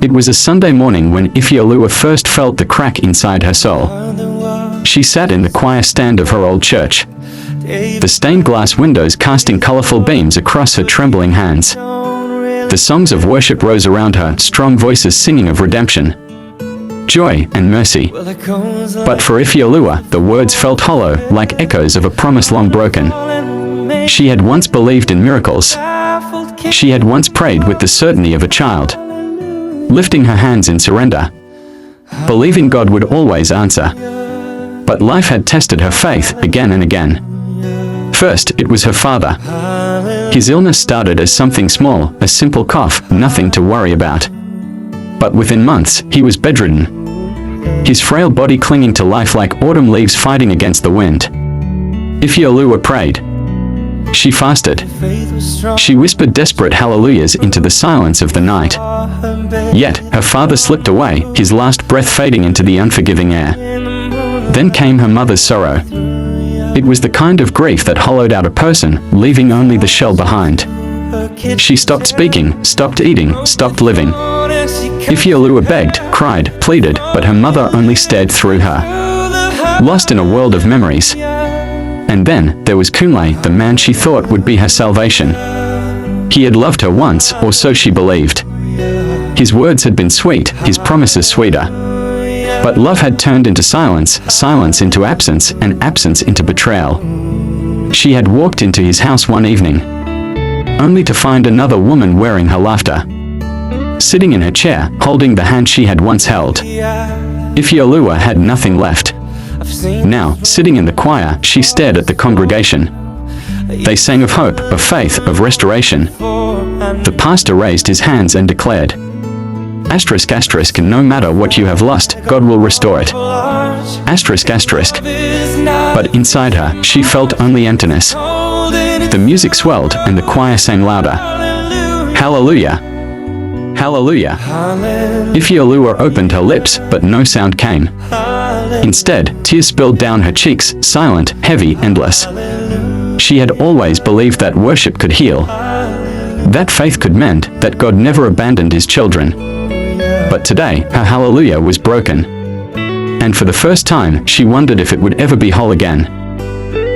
It was a Sunday morning when Ifeoluwa first felt the crack inside her soul. She sat in the choir stand of her old church, the stained glass windows casting colorful beams across her trembling hands. The songs of worship rose around her, strong voices singing of redemption, joy, and mercy. But for Ifeoluwa, the words felt hollow, like echoes of a promise long broken. She had once believed in miracles. She had once prayed with the certainty of a child, lifting her hands in surrender, believing God would always answer. But life had tested her faith again and again. First, it was her father. His illness started as something small, a simple cough, nothing to worry about. But within months, he was bedridden, his frail body clinging to life like autumn leaves fighting against the wind. Ifeoluwa prayed. She fasted. She whispered desperate hallelujahs into the silence of the night. Yet, her father slipped away, his last breath fading into the unforgiving air. Then came her mother's sorrow. It was the kind of grief that hollowed out a person, leaving only the shell behind. She stopped speaking, stopped eating, stopped living. Ifeoluwa begged, cried, pleaded, but her mother only stared through her, lost in a world of memories. And then, there was Kunle, the man she thought would be her salvation. He had loved her once, or so she believed. His words had been sweet, his promises sweeter. But love had turned into silence, silence into absence, and absence into betrayal. She had walked into his house one evening, only to find another woman wearing her laughter, sitting in her chair, holding the hand she had once held. Ifeoluwa had nothing left. Now, sitting in the choir, she stared at the congregation. They sang of hope, of faith, of restoration. The pastor raised his hands and declared, asterisk, asterisk, no matter what you have lost, God will restore it. Asterisk, asterisk. But inside her, she felt only emptiness. The music swelled, and the choir sang louder. Hallelujah! Hallelujah! Ifeoluwa opened her lips, but no sound came. Instead, tears spilled down her cheeks, silent, heavy, endless. She had always believed that worship could heal, that faith could mend, that God never abandoned his children. But today, her hallelujah was broken. And for the first time, she wondered if it would ever be whole again.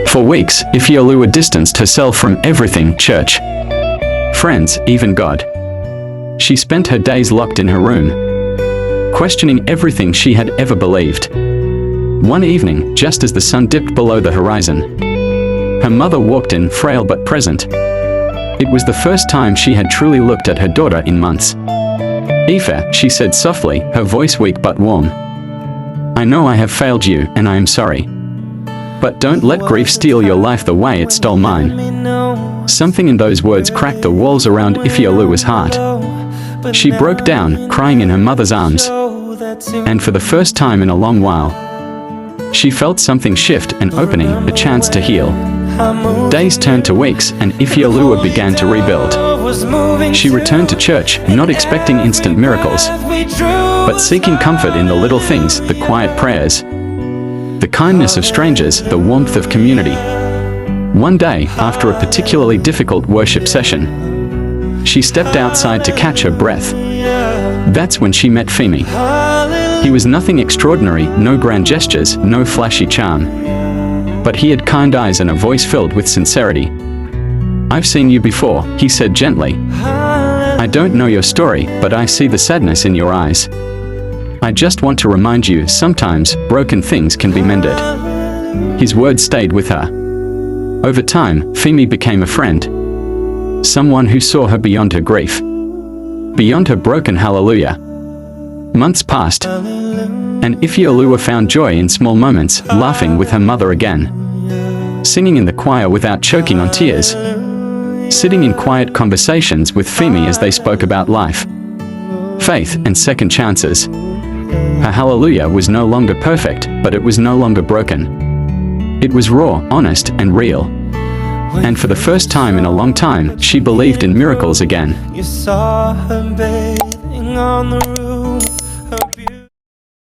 For weeks, Ifeoluwa distanced herself from everything, church, friends, even God. She spent her days locked in her room, questioning everything she had ever believed. One evening, just as the sun dipped below the horizon, her mother walked in, frail but present. It was the first time she had truly looked at her daughter in months. Ife, she said softly, her voice weak but warm. I know I have failed you, and I am sorry. But don't let grief steal your life the way it stole mine. Something in those words cracked the walls around Ifeoluwa's heart. She broke down, crying in her mother's arms. And for the first time in a long while, she felt something shift, an opening, a chance to heal. Days turned to weeks, and Ifeoluwa began to rebuild. She returned to church, not expecting instant miracles, but seeking comfort in the little things, the quiet prayers, the kindness of strangers, the warmth of community. One day, after a particularly difficult worship session, she stepped outside to catch her breath. That's when she met Femi. He was nothing extraordinary, no grand gestures, no flashy charm. But he had kind eyes and a voice filled with sincerity. I've seen you before, he said gently. I don't know your story, but I see the sadness in your eyes. I just want to remind you, sometimes, broken things can be mended. His words stayed with her. Over time, Femi became a friend. Someone who saw her beyond her grief, beyond her broken hallelujah. Months passed, and Ifeoluwa found joy in small moments, laughing with her mother again, singing in the choir without choking on tears, sitting in quiet conversations with Femi as they spoke about life, faith, and second chances. Her hallelujah was no longer perfect, but it was no longer broken. It was raw, honest, and real. And for the first time in a long time, she believed in miracles again. You saw her bathing on the